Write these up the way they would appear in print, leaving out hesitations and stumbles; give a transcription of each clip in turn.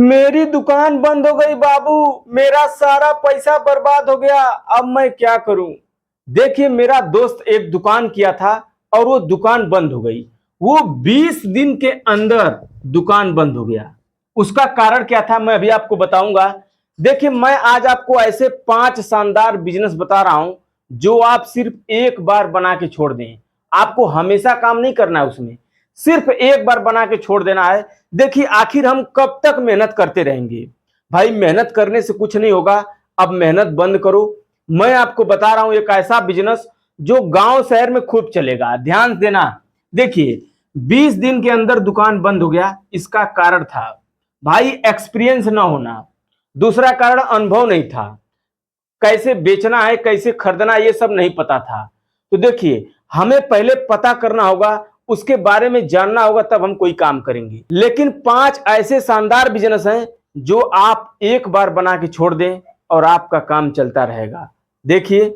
मेरी दुकान बंद हो गई बाबू। मेरा सारा पैसा बर्बाद हो गया। अब मैं क्या करूं? देखिए, मेरा दोस्त एक दुकान किया था और वो दुकान बंद हो गई। वो 20 दिन के अंदर दुकान बंद हो गया। उसका कारण क्या था मैं अभी आपको बताऊंगा। देखिए, मैं आज आपको ऐसे 5 शानदार बिजनेस बता रहा हूं जो आप सिर्फ एक बार बना के छोड़ दें। आपको हमेशा काम नहीं करना है उसमें, सिर्फ एक बार बना के छोड़ देना है। देखिए, आखिर हम कब तक मेहनत करते रहेंगे? भाई, मेहनत करने से कुछ नहीं होगा। अब मेहनत बंद करो। मैं आपको बता रहा हूं एक ऐसा बिजनेस जो गांव शहर में खूब चलेगा। ध्यान देना। देखिए, 20 दिन के अंदर दुकान बंद हो गया। इसका कारण था भाई एक्सपीरियंस ना होना। दूसरा कारण अनुभव नहीं था। कैसे बेचना है, कैसे खरीदना, ये सब नहीं पता था। तो देखिए, हमें पहले पता करना होगा, उसके बारे में जानना होगा, तब हम कोई काम करेंगे। लेकिन 5 ऐसे शानदार बिजनेस हैं जो आप एक बार बना के छोड़ दें और आपका काम चलता रहेगा। देखिए,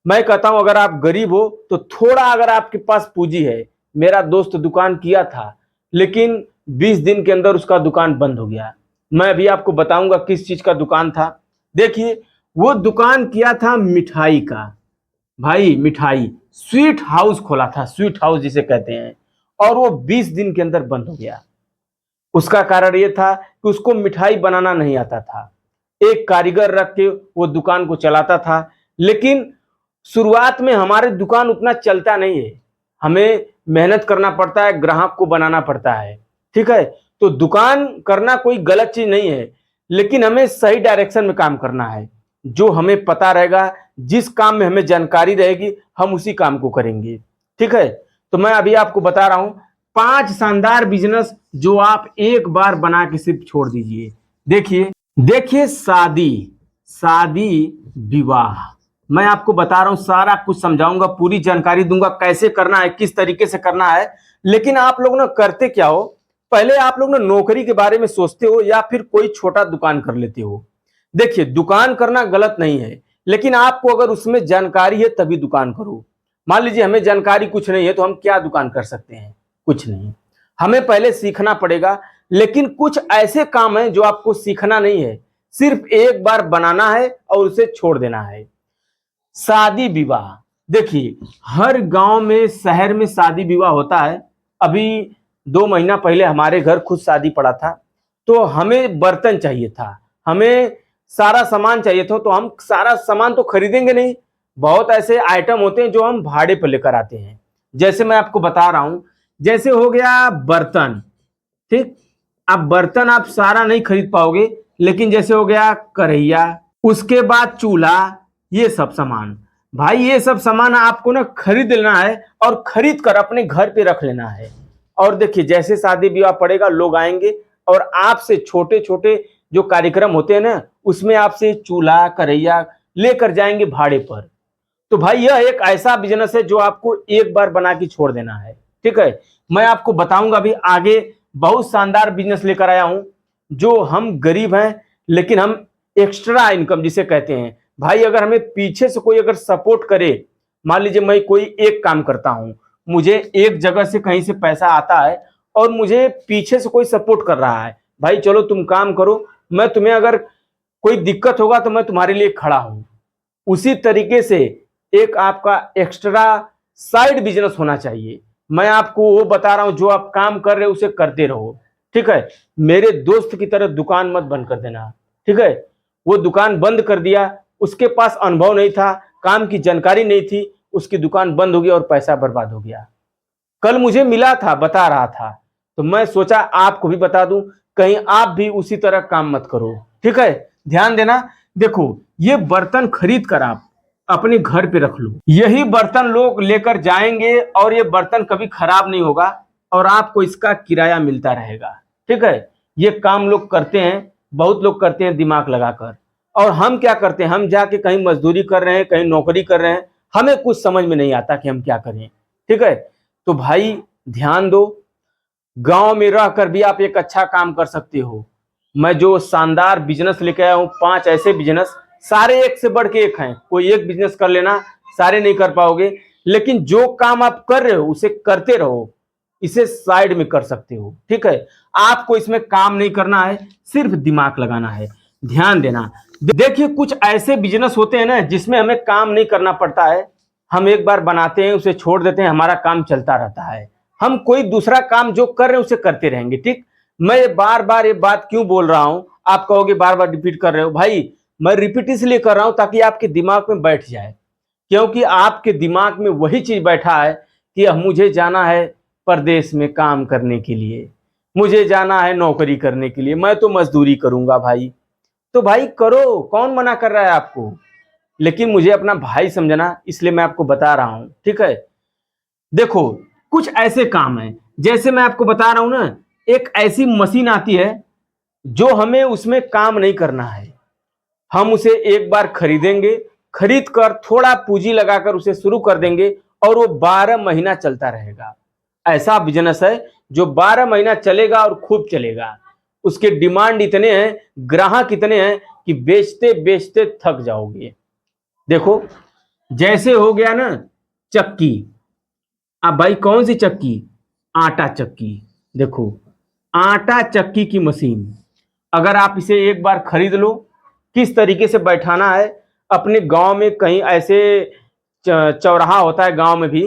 मैं कहता हूं अगर आप गरीब हो तो थोड़ा, अगर आपके पास पूंजी है। मेरा दोस्त दुकान किया था लेकिन 20 दिन के अंदर उसका दुकान बंद हो गया। मैं अभी आपको बताऊंगा किस चीज का दुकान था। देखिए, वो दुकान किया था मिठाई का। भाई, मिठाई स्वीट हाउस खोला था, स्वीट हाउस जिसे कहते हैं। और वो 20 दिन के अंदर बंद हो गया। उसका कारण ये था कि उसको मिठाई बनाना नहीं आता था। एक कारीगर रख के वो दुकान को चलाता था। लेकिन शुरुआत में हमारे दुकान उतना चलता नहीं है। हमें मेहनत करना पड़ता है, ग्राहक को बनाना पड़ता है। ठीक है? तो दुकान करना कोई गलत चीज नहीं है, लेकिन हमें सही डायरेक्शन में काम करना है। जो हमें पता रहेगा, जिस काम में हमें जानकारी रहेगी, हम उसी काम को करेंगे। ठीक है? तो मैं अभी आपको बता रहा हूं 5 शानदार बिजनेस जो आप एक बार बना के सिर्फ छोड़ दीजिए। देखिए, देखिए, शादी, शादी विवाह। मैं आपको बता रहा हूं, सारा कुछ समझाऊंगा, पूरी जानकारी दूंगा कैसे करना है, किस तरीके से करना है। लेकिन आप लोग ना करते क्या हो? पहले आप लोग ना नौकरी के बारे में सोचते हो या फिर कोई छोटा दुकान कर लेते हो। देखिए, दुकान करना गलत नहीं है, लेकिन आपको अगर उसमें जानकारी है तभी दुकान करो। मान लीजिए हमें जानकारी कुछ नहीं है तो हम क्या दुकान कर सकते हैं? कुछ नहीं। हमें पहले सीखना पड़ेगा। लेकिन कुछ ऐसे काम हैं जो आपको सीखना नहीं है, सिर्फ एक बार बनाना है और उसे छोड़ देना है। शादी विवाह। देखिए, हर गांव में, शहर में शादी विवाह होता है। अभी 2 महीना पहले हमारे घर खुद शादी पड़ा था। तो हमें बर्तन चाहिए था, हमें सारा सामान चाहिए था। तो हम सारा सामान तो खरीदेंगे नहीं। बहुत ऐसे आइटम होते हैं जो हम भाड़े पर लेकर आते हैं। जैसे मैं आपको बता रहा हूं, जैसे हो गया बर्तन। ठीक? अब बर्तन आप सारा नहीं खरीद पाओगे, लेकिन जैसे हो गया कढ़ैया, उसके बाद चूल्हा, ये सब सामान। भाई, ये सब सामान आपको ना खरीद लेना है और खरीद कर अपने घर पे रख लेना है। और देखिए, जैसे शादी विवाह पड़ेगा, लोग आएंगे और आपसे छोटे छोटे जो कार्यक्रम होते हैं ना, उसमें आपसे चूल्हा कढ़ैया लेकर जाएंगे भाड़े पर। तो भाई, यह एक ऐसा बिजनेस है जो आपको एक बार बना के छोड़ देना है। ठीक है? मैं आपको बताऊंगा अभी आगे, बहुत शानदार बिजनेस लेकर आया हूं जो हम गरीब हैं लेकिन हम एक्स्ट्रा इनकम जिसे कहते हैं। भाई, अगर हमें पीछे से कोई अगर सपोर्ट करे, मान लीजिए मैं कोई एक काम करता हूं, मुझे एक जगह से कहीं से पैसा आता है और मुझे पीछे से कोई सपोर्ट कर रहा है, भाई चलो तुम काम करो, मैं तुम्हें अगर कोई दिक्कत होगा तो मैं तुम्हारे लिए खड़ा हूं। उसी तरीके से एक आपका एक्स्ट्रा साइड बिजनेस होना चाहिए। मैं आपको वो बता रहा हूं, जो आप काम कर रहे हो उसे करते रहो। ठीक है? मेरे दोस्त की तरह दुकान मत बंद कर देना। ठीक है? वो दुकान बंद कर दिया, उसके पास अनुभव नहीं था, काम की जानकारी नहीं थी, उसकी दुकान बंद हो गई और पैसा बर्बाद हो गया। कल मुझे मिला था, बता रहा था, तो मैं सोचा आपको भी बता दूं, कहीं आप भी उसी तरह काम मत करो। ठीक है? ध्यान देना। देखो, ये बर्तन खरीद कर आप अपने घर पे रख लो। यही बर्तन लोग लेकर जाएंगे और ये बर्तन कभी खराब नहीं होगा और आपको इसका किराया मिलता रहेगा। ठीक है? ये काम लोग करते हैं, बहुत लोग करते हैं दिमाग लगाकर। और हम क्या करते हैं? हम जाके कहीं मजदूरी कर रहे हैं, कहीं नौकरी कर रहे हैं, हमें कुछ समझ में नहीं आता कि हम क्या करें। ठीक है? तो भाई, ध्यान दो। गांव में रहकर भी आप एक अच्छा काम कर सकते हो। मैं जो शानदार बिजनेस लेके आया हूं, 5 ऐसे बिजनेस, सारे एक से बढ़ के एक हैं। कोई एक बिजनेस कर लेना, सारे नहीं कर पाओगे। लेकिन जो काम आप कर रहे हो उसे करते रहो। इसे साइड में कर सकते हो। ठीक है, आपको इसमें काम नहीं करना है, सिर्फ दिमाग लगाना है, ध्यान देना। देखिए कुछ ऐसे बिजनेस होते हैं ना जिसमें हमें काम नहीं करना पड़ता है, हम एक बार बनाते हैं उसे छोड़ देते हैं, हमारा काम चलता रहता है, हम कोई दूसरा काम जो कर रहे हैं उसे करते रहेंगे। ठीक, मैं बार बार ये बात क्यों बोल रहा हूं, आप कहोगे बार बार रिपीट कर रहे हो। भाई मैं रिपीट इसलिए कर रहा हूं ताकि आपके दिमाग में बैठ जाए, क्योंकि आपके दिमाग में वही चीज बैठा है कि अब मुझे जाना है परदेश में काम करने के लिए, मुझे जाना है नौकरी करने के लिए, मैं तो मजदूरी करूंगा भाई। तो भाई करो, कौन मना कर रहा है आपको, लेकिन मुझे अपना भाई समझना, इसलिए मैं आपको बता रहा हूं। ठीक है, देखो कुछ ऐसे काम हैं, जैसे मैं आपको बता रहा हूं ना, एक ऐसी मशीन आती है जो हमें उसमें काम नहीं करना है, हम उसे एक बार खरीदेंगे, खरीद कर थोड़ा पूंजी लगाकर उसे शुरू कर देंगे और वो 12 महीना चलता रहेगा। ऐसा बिजनेस है जो 12 महीना चलेगा और खूब चलेगा। उसके डिमांड इतने हैं, ग्राहक इतने हैं कि बेचते बेचते थक जाओगे। देखो जैसे हो गया ना चक्की, अब भाई कौन सी चक्की, आटा चक्की। देखो आटा चक्की की मशीन, अगर आप इसे एक बार खरीद लो, किस तरीके से बैठाना है, अपने गांव में कहीं ऐसे चौराहा होता है, गांव में भी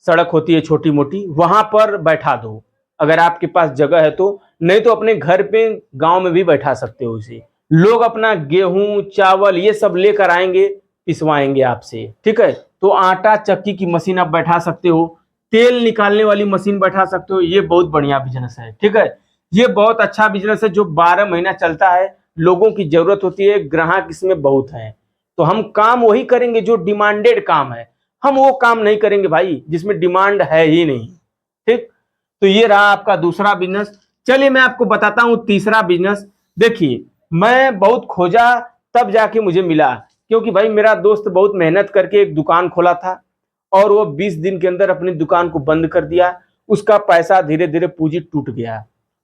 सड़क होती है छोटी मोटी, वहां पर बैठा दो अगर आपके पास जगह है तो, नहीं तो अपने घर पे गांव में भी बैठा सकते हो इसे। लोग अपना गेहूं चावल ये सब लेकर आएंगे, पिसवाएंगे आपसे। ठीक है, तो आटा चक्की की मशीन आप बैठा सकते हो, तेल निकालने वाली मशीन बैठा सकते हो, ये बहुत बढ़िया बिजनेस है। ठीक है, ये बहुत अच्छा बिजनेस है जो 12 महीना चलता है, लोगों की जरूरत होती है, ग्राहक इसमें बहुत है, तो हम काम वही करेंगे जो डिमांडेड काम है, हम वो काम नहीं करेंगे भाई जिसमें डिमांड है ही नहीं। ठीक, तो ये रहा आपका दूसरा बिजनेस। चलिए मैं आपको बताता हूं तीसरा बिजनेस। देखिए मैं बहुत खोजा तब जाके मुझे मिला, क्योंकि भाई मेरा दोस्त बहुत मेहनत करके एक दुकान खोला था और वो 20 दिन के अंदर अपनी दुकान को बंद कर दिया, उसका पैसा धीरे धीरे पूंजी टूट गया।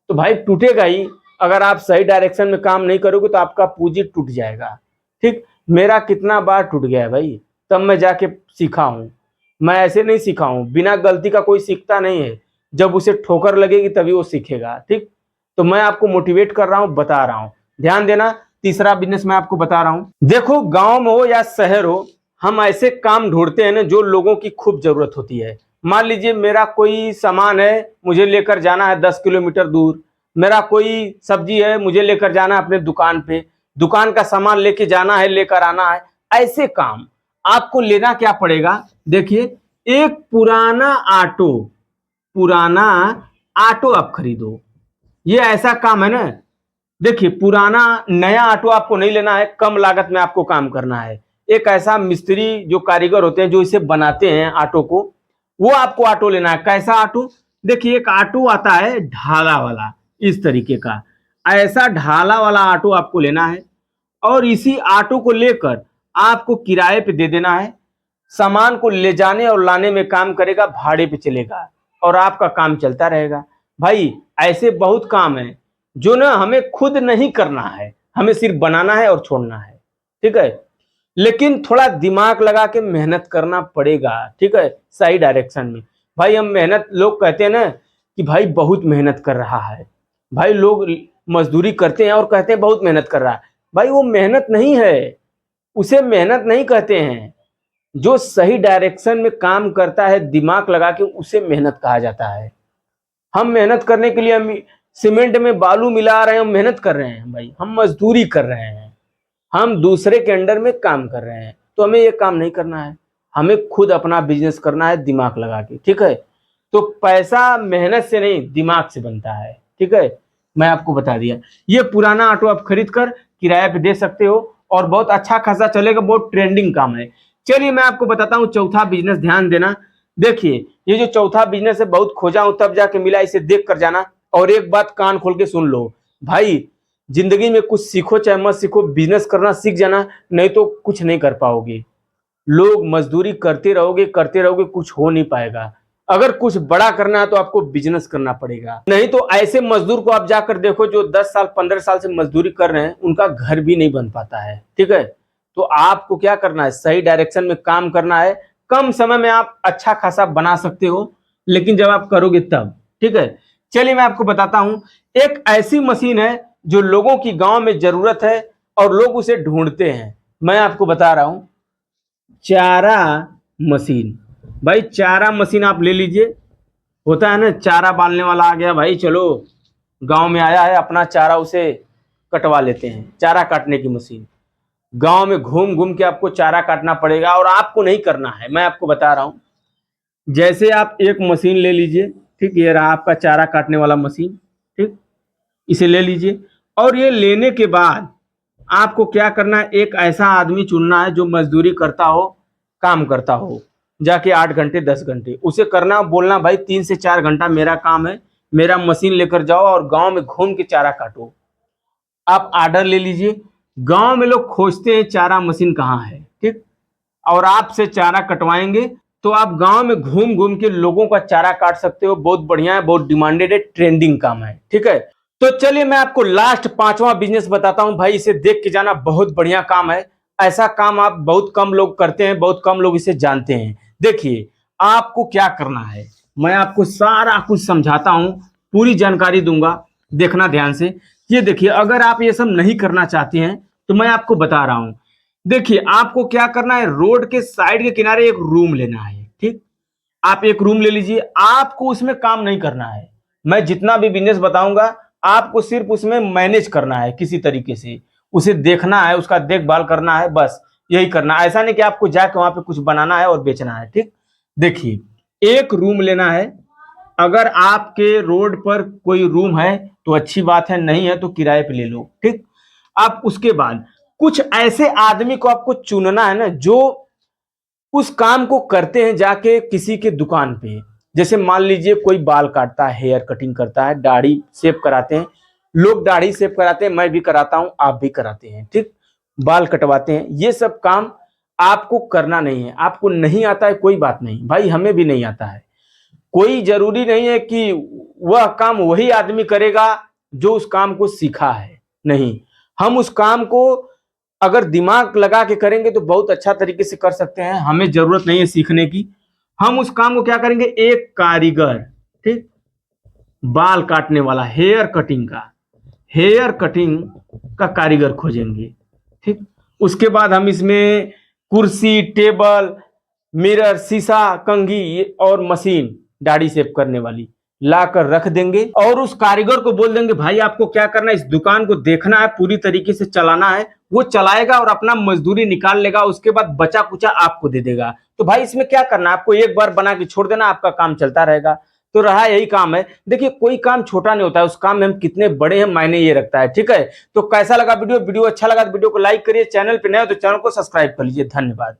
तो भाई टूटेगा ही, अगर आप सही डायरेक्शन में काम नहीं करोगे तो आपका पूंजी टूट जाएगा। ठीक, मेरा कितना बार टूट गया है भाई, तब मैं जाके सीखा हूं, मैं ऐसे नहीं सीखा हूं, बिना गलती का कोई सीखता नहीं है, जब उसे ठोकर लगेगी तभी वो सीखेगा। ठीक, तो मैं आपको मोटिवेट कर रहा हूं, बता रहा हूं, ध्यान देना। तीसरा बिजनेस मैं आपको बता रहा हूं, देखो गांव में हो या शहर हो, हम ऐसे काम ढूंढते हैं ना जो लोगों की खूब जरूरत होती है। मान लीजिए मेरा कोई सामान है, मुझे लेकर जाना है 10 किलोमीटर दूर, मेरा कोई सब्जी है, मुझे लेकर जाना है अपने दुकान पे, दुकान का सामान लेके जाना है, लेकर आना है, ऐसे काम आपको लेना क्या पड़ेगा। देखिए एक पुराना ऑटो आप खरीदो, ये ऐसा काम है ना। देखिए पुराना नया ऑटो आपको नहीं लेना है, कम लागत में आपको काम करना है। एक ऐसा मिस्त्री जो कारीगर होते हैं जो इसे बनाते हैं ऑटो को, वो आपको ऑटो लेना है। कैसा ऑटो, देखिए एक ऑटो आता है ढाला वाला, इस तरीके का, ऐसा ढाला वाला ऑटो आपको लेना है और इसी ऑटो को लेकर आपको किराए पे दे देना है, सामान को ले जाने और लाने में काम करेगा, भाड़े पे चलेगा और आपका काम चलता रहेगा। भाई ऐसे बहुत काम है जो ना हमें खुद नहीं करना है, हमें सिर्फ बनाना है और छोड़ना है। ठीक है, लेकिन थोड़ा दिमाग लगा के मेहनत करना पड़ेगा। ठीक है, सही डायरेक्शन में। भाई हम मेहनत, लोग कहते हैं ना कि भाई बहुत मेहनत कर रहा है, भाई लोग मजदूरी करते हैं और कहते हैं बहुत मेहनत कर रहा है, भाई वो मेहनत नहीं है, उसे मेहनत नहीं कहते हैं। जो सही डायरेक्शन में काम करता है दिमाग लगा के, उसे मेहनत कहा जाता है। हम मेहनत करने के लिए हम सीमेंट में बालू मिला रहे हैं, हम मेहनत कर रहे हैं भाई, हम मजदूरी कर रहे हैं, हम दूसरे के अंडर में काम कर रहे हैं, तो हमें ये काम नहीं करना है, हमें खुद अपना बिजनेस करना है दिमाग लगा के। ठीक है, तो पैसा मेहनत से नहीं दिमाग से बनता है। ठीक है, मैं आपको बता दिया। ये पुराना ऑटो आप खरीद कर किराए पे दे सकते हो और बहुत अच्छा खासा चलेगा, बहुत ट्रेंडिंग काम है। चलिए मैं आपको बताता हूँ चौथा बिजनेस, ध्यान देना। देखिए ये जो चौथा बिजनेस है बहुत खोजा हूं तब जाके मिला, इसे देख कर जाना। और एक बात कान खोल के सुन लो भाई, जिंदगी में कुछ सीखो चाहे मत सीखो, बिजनेस करना सीख जाना, नहीं तो कुछ नहीं कर पाओगे। लोग मजदूरी करते रहोगे, कुछ हो नहीं पाएगा। अगर कुछ बड़ा करना है तो आपको बिजनेस करना पड़ेगा, नहीं तो ऐसे मजदूर को आप जाकर देखो जो 10 साल 15 साल से मजदूरी कर रहे हैं, उनका घर भी नहीं बन पाता है। ठीक है, तो आपको क्या करना है, सही डायरेक्शन में काम करना है, कम समय में आप अच्छा खासा बना सकते हो, लेकिन जब आप करोगे तब। ठीक है, चलिए मैं आपको बताता हूं। एक ऐसी मशीन है जो लोगों की गांव में जरूरत है और लोग उसे ढूंढते हैं। मैं आपको बता रहा हूं, चारा मशीन। भाई चारा मशीन आप ले लीजिए। होता है ना, चारा बांधने वाला आ गया, भाई चलो गांव में आया है, अपना चारा उसे कटवा लेते हैं। चारा काटने की मशीन, गांव में घूम घूम के आपको चारा काटना पड़ेगा और आपको नहीं करना है। मैं आपको बता रहा हूं, जैसे आप एक मशीन ले लीजिए, ठीक, ये रहा आपका चारा काटने वाला मशीन, ठीक, इसे ले लीजिए। और ये लेने के बाद आपको क्या करना है, एक ऐसा आदमी चुनना है जो मजदूरी करता हो, काम करता हो, जाके 8 घंटे 10 घंटे उसे करना, बोलना भाई 3 से 4 घंटा मेरा काम है, मेरा मशीन लेकर जाओ और गांव में घूम के चारा काटो। आप ऑर्डर ले लीजिए। गांव में लोग खोजते हैं चारा मशीन कहाँ है, ठीक, और आपसे चारा कटवाएंगे तो आप गांव में घूम घूम के लोगों का चारा काट सकते हो। बहुत बढ़िया है, बहुत डिमांडेड है, ट्रेंडिंग काम है, ठीक है। तो चलिए मैं आपको लास्ट 5वां बिजनेस बताता हूं। भाई इसे देख के जाना, बहुत बढ़िया काम है। ऐसा काम आप बहुत कम लोग करते हैं, बहुत कम लोग इसे जानते हैं। देखिए आपको क्या करना है, मैं आपको सारा कुछ समझाता हूं, पूरी जानकारी दूंगा, देखना ध्यान से। ये देखिए, अगर आप ये सब नहीं करना चाहते हैं तो मैं आपको बता रहा हूं। देखिए आपको क्या करना है, रोड के साइड के किनारे एक रूम लेना है, ठीक। आप एक रूम ले लीजिए, आपको उसमें काम नहीं करना है। मैं जितना भी बिजनेस बताऊंगा आपको सिर्फ उसमें मैनेज करना है, किसी तरीके से उसे देखना है, उसका देखभाल करना है, बस यही करना है। ऐसा नहीं कि आपको जाके वहां पे कुछ बनाना है और बेचना है, ठीक। देखिए एक रूम लेना है। अगर आपके रोड पर कोई रूम है तो अच्छी बात है, नहीं है तो किराए पे ले लो, ठीक। आप उसके बाद कुछ ऐसे आदमी को आपको चुनना है ना जो उस काम को करते हैं जाके किसी के दुकान पे। जैसे मान लीजिए कोई बाल काटता है, हेयर कटिंग करता है, दाढ़ी शेव कराते हैं, लोग दाढ़ी शेव कराते हैं, मैं भी कराता हूं, आप भी कराते हैं, ठीक, बाल कटवाते हैं। ये सब काम आपको करना नहीं है। आपको नहीं आता है कोई बात नहीं, भाई हमें भी नहीं आता है। कोई जरूरी नहीं है कि वह काम वही आदमी करेगा जो उस काम को सीखा है, नहीं। हम उस काम को अगर दिमाग लगा के करेंगे तो बहुत अच्छा तरीके से कर सकते हैं, हमें जरूरत नहीं है सीखने की। हम उस काम को क्या करेंगे, एक कारीगर, ठीक, बाल काटने वाला, हेयर कटिंग का कारीगर खोजेंगे, ठीक। उसके बाद हम इसमें कुर्सी, टेबल, मिरर, शीशा, कंघी और मशीन दाढ़ी शेव करने वाली लाकर रख देंगे और उस कारीगर को बोल देंगे भाई आपको क्या करना है, इस दुकान को देखना है, पूरी तरीके से चलाना है। वो चलाएगा और अपना मजदूरी निकाल लेगा, उसके बाद बचा कुचा आपको दे देगा। तो भाई इसमें क्या करना है, आपको एक बार बना के छोड़ देना, आपका काम चलता रहेगा। तो रहा यही काम है। देखिए कोई काम छोटा नहीं होता है, उस काम में हम कितने बड़े हैं मायने ये रखता है, ठीक है। तो कैसा लगा वीडियो अच्छा लगा तो वीडियो को लाइक करिए, चैनल पे नए हो तो चैनल को सब्सक्राइब कर लीजिए। धन्यवाद।